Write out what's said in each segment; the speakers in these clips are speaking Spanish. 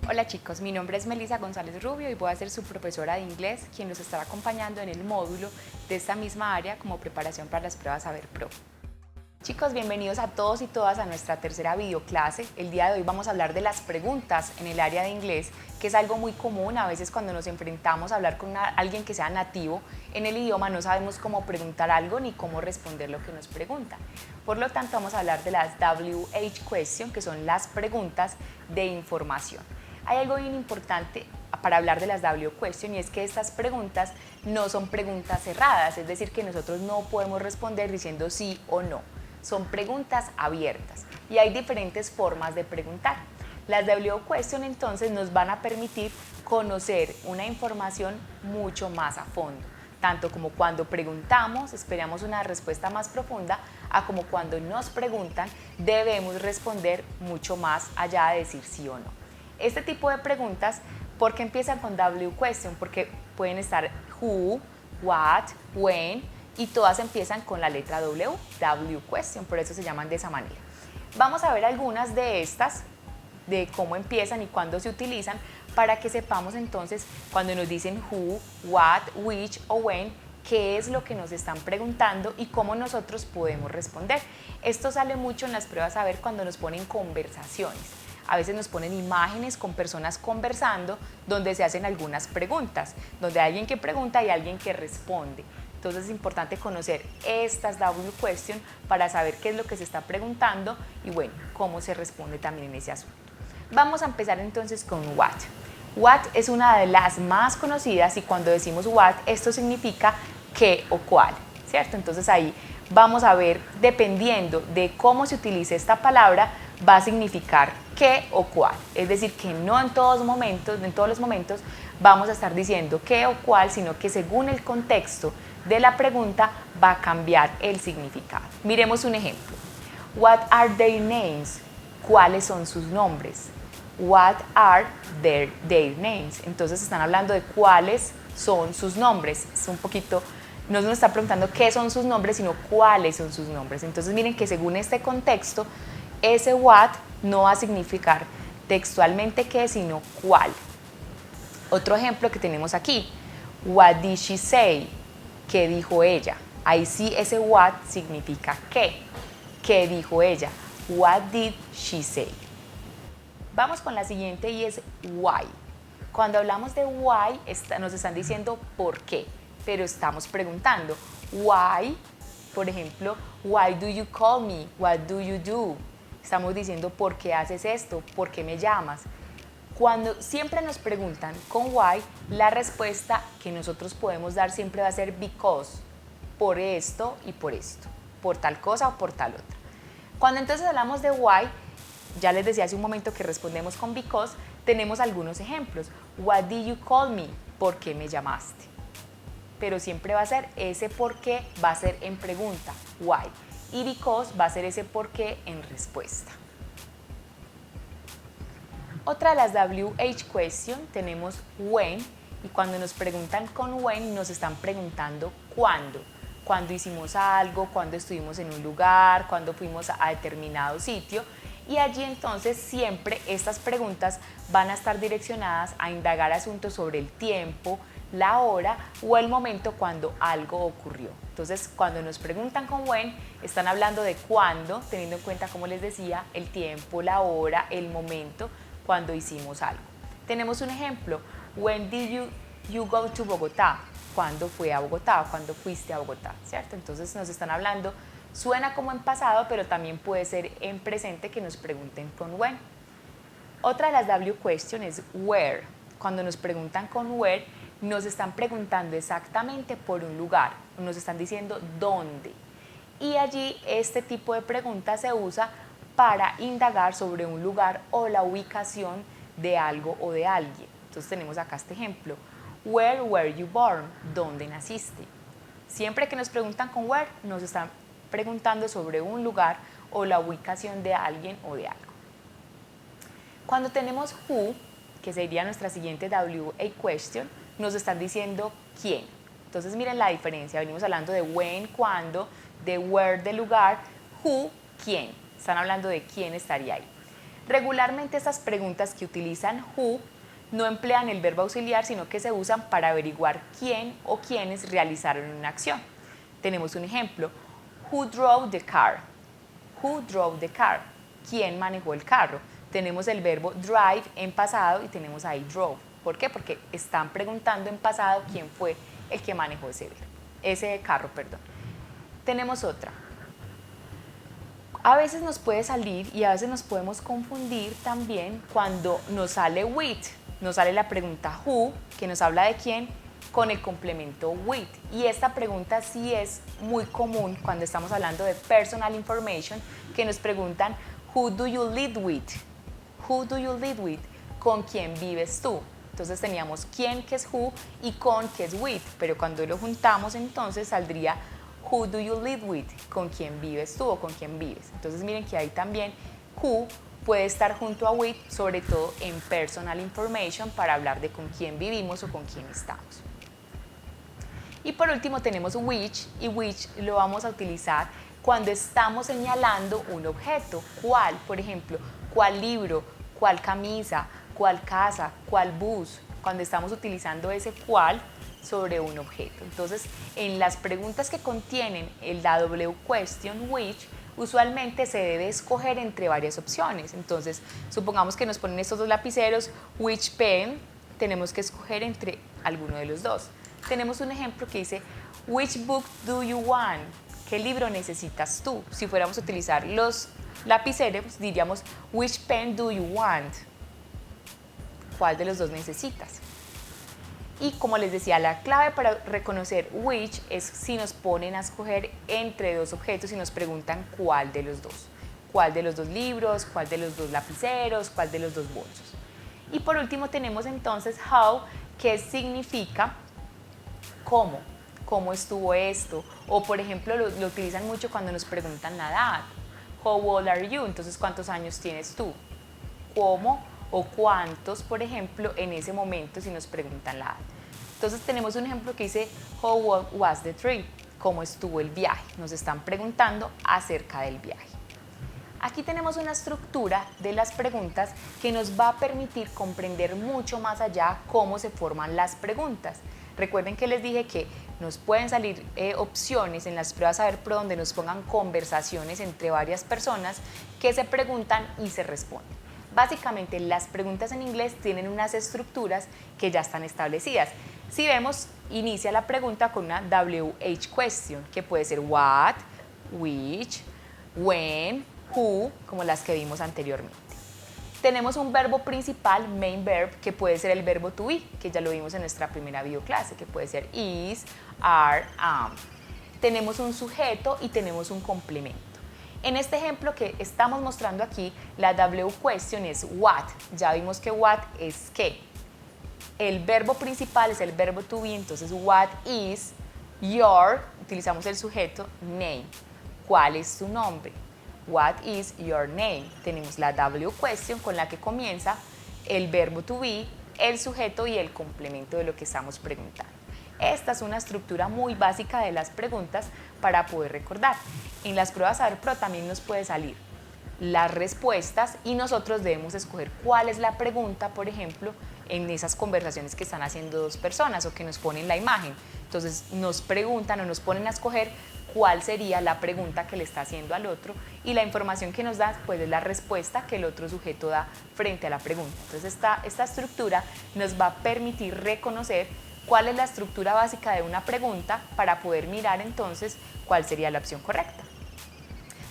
Hola chicos, mi nombre es Melissa González Rubio y voy a ser su profesora de inglés, quien nos estará acompañando en el módulo de esta misma área como preparación para las pruebas Saber Pro. Chicos, bienvenidos a todos y todas a nuestra tercera videoclase. El día de hoy vamos a hablar de las preguntas en el área de inglés, que es algo muy común. A veces cuando nos enfrentamos a hablar con alguien que sea nativo en el idioma no sabemos cómo preguntar algo ni cómo responder lo que nos preguntan. Por lo tanto, vamos a hablar de las WH question, que son las preguntas de información. Hay algo bien importante para hablar de las W question y es que estas preguntas no son preguntas cerradas, es decir, que nosotros no podemos responder diciendo sí o no. Son preguntas abiertas y hay diferentes formas de preguntar. Las W question entonces nos van a permitir conocer una información mucho más a fondo, tanto como cuando preguntamos, esperamos una respuesta más profunda, a como cuando nos preguntan, debemos responder mucho más allá de decir sí o no. Este tipo de preguntas, ¿por qué empiezan con W question? Porque pueden estar who, what, when, y todas empiezan con la letra W, W question, por eso se llaman de esa manera. Vamos a ver algunas de estas, de cómo empiezan y cuándo se utilizan, para que sepamos entonces cuando nos dicen who, what, which o when, qué es lo que nos están preguntando y cómo nosotros podemos responder. Esto sale mucho en las pruebas a ver cuando nos ponen conversaciones. A veces nos ponen imágenes con personas conversando donde se hacen algunas preguntas, donde hay alguien que pregunta y alguien que responde. Entonces es importante conocer estas W question para saber qué es lo que se está preguntando y bueno, cómo se responde también en ese asunto. Vamos a empezar entonces con what. What es una de las más conocidas y cuando decimos what, esto significa qué o cuál, ¿cierto? Entonces ahí vamos a ver, dependiendo de cómo se utilice esta palabra, va a significar qué o cuál. Es decir, que no en todos los momentos vamos a estar diciendo qué o cuál, sino que según el contexto de la pregunta va a cambiar el significado. Miremos un ejemplo. What are their names? ¿Cuáles son sus nombres? What are their names? Entonces están hablando de cuáles son sus nombres. Es un poquito, no nos está preguntando qué son sus nombres, sino cuáles son sus nombres. Entonces miren que según este contexto, ese what no va a significar textualmente qué, sino cuál. Otro ejemplo que tenemos aquí, what did she say? ¿Qué dijo ella? Ahí sí ese what significa qué. ¿Qué dijo ella? What did she say? Vamos con la siguiente y es why. Cuando hablamos de why nos están diciendo por qué, pero estamos preguntando why, por ejemplo, why do you call me? What do you do? Estamos diciendo por qué haces esto, por qué me llamas. Cuando siempre nos preguntan con why, la respuesta que nosotros podemos dar siempre va a ser because, por esto y por esto, por tal cosa o por tal otra. Cuando entonces hablamos de why, ya les decía hace un momento que respondemos con because, tenemos algunos ejemplos. What did you call me? ¿Por qué me llamaste? Pero siempre va a ser ese por qué, va a ser en pregunta, why. Y because va a ser ese por qué en respuesta. Otra de las WH question tenemos when, y cuando nos preguntan con when nos están preguntando cuándo. Cuándo hicimos algo, cuándo estuvimos en un lugar, cuándo fuimos a determinado sitio. Y allí entonces siempre estas preguntas van a estar direccionadas a indagar asuntos sobre el tiempo, la hora o el momento cuando algo ocurrió. Entonces cuando nos preguntan con when, están hablando de cuándo, teniendo en cuenta, como les decía, el tiempo, la hora, el momento cuando hicimos algo. Tenemos un ejemplo, when did you go to Bogotá? ¿Cuándo fue a Bogotá? ¿Cuándo fuiste a Bogotá? ¿Cierto? Entonces nos están hablando, suena como en pasado, pero también puede ser en presente que nos pregunten con when. Otra de las W question es where. Cuando nos preguntan con where, nos están preguntando exactamente por un lugar, nos están diciendo dónde. Y allí este tipo de pregunta se usa para indagar sobre un lugar o la ubicación de algo o de alguien. Entonces tenemos acá este ejemplo. Where were you born? ¿Dónde naciste? Siempre que nos preguntan con where, nos están preguntando sobre un lugar o la ubicación de alguien o de algo. Cuando tenemos who, que sería nuestra siguiente WH question, nos están diciendo quién. Entonces miren la diferencia, venimos hablando de when, de where, de lugar, who, quién. Están hablando de quién estaría ahí. Regularmente estas preguntas que utilizan who no emplean el verbo auxiliar, sino que se usan para averiguar quién o quiénes realizaron una acción. Tenemos un ejemplo, who drove the car? Who drove the car? ¿Quién manejó el carro? Tenemos el verbo drive en pasado y tenemos ahí drove. ¿Por qué? Porque están preguntando en pasado quién fue el que manejó ese carro. Tenemos otra. A veces nos puede salir y a veces nos podemos confundir también cuando nos sale with, nos sale la pregunta who, que nos habla de quién, con el complemento with. Y esta pregunta sí es muy común cuando estamos hablando de personal information, que nos preguntan who do you live with? Who do you live with? ¿Con quién vives tú? Entonces teníamos quién, que es who, y con, que es with, pero cuando lo juntamos entonces saldría who do you live with? ¿Con quién vives tú o con quién vives? Entonces miren que ahí también who puede estar junto a with, sobre todo en personal information, para hablar de con quién vivimos o con quién estamos. Y por último tenemos which, y which lo vamos a utilizar cuando estamos señalando un objeto. ¿Cuál? Por ejemplo, ¿cuál libro? ¿Cuál camisa? ¿Cuál casa? ¿Cuál bus? Cuando estamos utilizando ese cuál sobre un objeto. Entonces, en las preguntas que contienen la W question which, usualmente se debe escoger entre varias opciones. Entonces, supongamos que nos ponen estos dos lapiceros, which pen, tenemos que escoger entre alguno de los dos. Tenemos un ejemplo que dice, which book do you want? ¿Qué libro necesitas tú? Si fuéramos a utilizar los lapiceros, diríamos, which pen do you want? ¿Cuál de los dos necesitas? Y como les decía, la clave para reconocer which es si nos ponen a escoger entre dos objetos y nos preguntan cuál de los dos. ¿Cuál de los dos libros? ¿Cuál de los dos lapiceros? ¿Cuál de los dos bolsos? Y por último tenemos entonces how, que significa cómo. ¿Cómo estuvo esto? O por ejemplo lo utilizan mucho cuando nos preguntan la edad. How old are you? Entonces, ¿cuántos años tienes tú? ¿Cómo o cuántos, por ejemplo, en ese momento si nos preguntan la edad? Entonces tenemos un ejemplo que dice, how was the trip? ¿Cómo estuvo el viaje? Nos están preguntando acerca del viaje. Aquí tenemos una estructura de las preguntas que nos va a permitir comprender mucho más allá cómo se forman las preguntas. Recuerden que les dije que nos pueden salir opciones en las pruebas Saber Pro donde nos pongan conversaciones entre varias personas que se preguntan y se responden. Básicamente las preguntas en inglés tienen unas estructuras que ya están establecidas. Si vemos, inicia la pregunta con una WH question, que puede ser what, which, when, who, como las que vimos anteriormente. Tenemos un verbo principal, main verb, que puede ser el verbo to be, que ya lo vimos en nuestra primera videoclase, que puede ser is, are, am. Tenemos un sujeto y tenemos un complemento. En este ejemplo que estamos mostrando aquí, la W question es what. Ya vimos que what es qué. El verbo principal es el verbo to be, entonces what is your, utilizamos el sujeto, name. ¿Cuál es tu nombre? What is your name? Tenemos la W question con la que comienza el verbo to be, el sujeto y el complemento de lo que estamos preguntando. Esta es una estructura muy básica de las preguntas para poder recordar. En las pruebas Saber Pro también nos puede salir las respuestas y nosotros debemos escoger cuál es la pregunta, por ejemplo, en esas conversaciones que están haciendo dos personas o que nos ponen la imagen. Entonces nos preguntan o nos ponen a escoger cuál sería la pregunta que le está haciendo al otro y la información que nos da pues es la respuesta que el otro sujeto da frente a la pregunta. Entonces esta estructura nos va a permitir reconocer cuál es la estructura básica de una pregunta para poder mirar entonces cuál sería la opción correcta.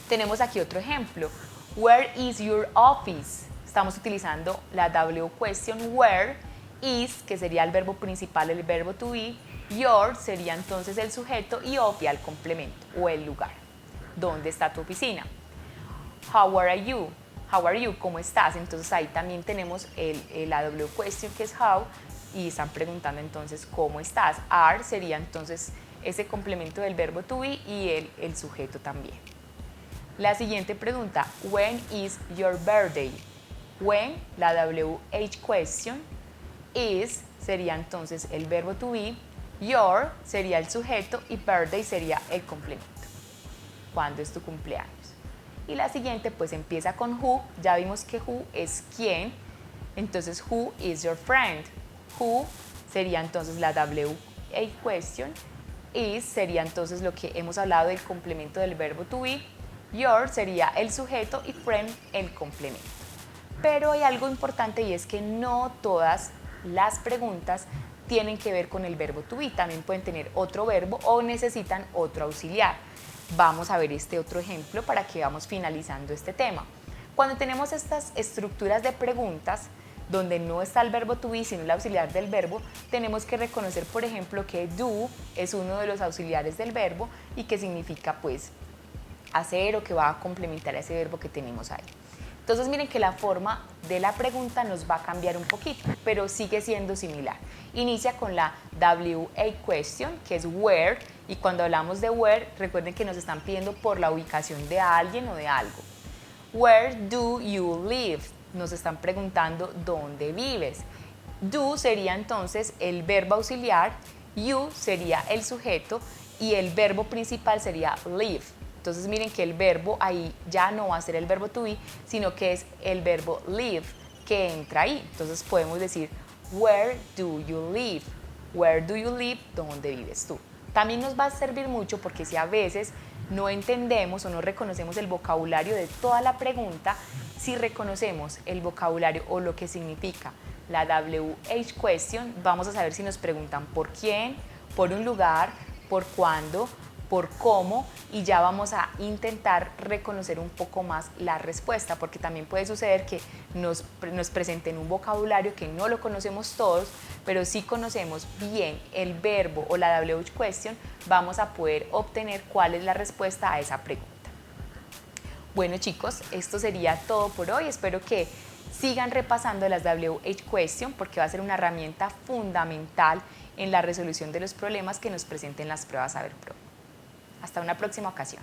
Tenemos aquí otro ejemplo. Where is your office? Estamos utilizando la W question where, is, que sería el verbo principal, el verbo to be, your sería entonces el sujeto y office el complemento o el lugar. ¿Dónde está tu oficina? How are you? How are you? ¿Cómo estás? Entonces ahí también tenemos la W question que es how y están preguntando entonces ¿cómo estás? Are sería entonces ese complemento del verbo to be y el sujeto también. La siguiente pregunta, when is your birthday? When, la WH question, is sería entonces el verbo to be, your sería el sujeto y birthday sería el complemento. ¿Cuándo es tu cumpleaños? y la siguiente pues empieza con who. Ya vimos que who es quién, entonces who is your friend. Who sería entonces la WH question, is sería entonces lo que hemos hablado del complemento del verbo to be, your sería el sujeto y friend el complemento. Pero hay algo importante y es que no todas las preguntas tienen que ver con el verbo to be, también pueden tener otro verbo o necesitan otro auxiliar. Vamos a ver este otro ejemplo para que vamos finalizando este tema. Cuando tenemos estas estructuras de preguntas donde no está el verbo to be sino el auxiliar del verbo, tenemos que reconocer, por ejemplo, que do es uno de los auxiliares del verbo y que significa pues hacer o que va a complementar a ese verbo que tenemos ahí. Entonces miren que la forma de la pregunta nos va a cambiar un poquito, pero sigue siendo similar. Inicia con la WH question, que es where, y cuando hablamos de where, recuerden que nos están pidiendo por la ubicación de alguien o de algo. Where do you live? Nos están preguntando dónde vives. Do sería entonces el verbo auxiliar, you sería el sujeto y el verbo principal sería live. Entonces miren que el verbo ahí ya no va a ser el verbo to be, sino que es el verbo live que entra ahí. Entonces podemos decir where do you live? Where do you live? ¿Dónde vives tú? También nos va a servir mucho porque si a veces no entendemos o no reconocemos el vocabulario de toda la pregunta, si reconocemos el vocabulario o lo que significa la WH question, vamos a saber si nos preguntan por quién, por un lugar, por cuándo, por cómo, y ya vamos a intentar reconocer un poco más la respuesta, porque también puede suceder que nos presenten un vocabulario que no lo conocemos todos, pero si conocemos bien el verbo o la WH question, vamos a poder obtener cuál es la respuesta a esa pregunta. Bueno chicos, esto sería todo por hoy. Espero que sigan repasando las WH question porque va a ser una herramienta fundamental en la resolución de los problemas que nos presenten las pruebas Saber Pro. Hasta una próxima ocasión.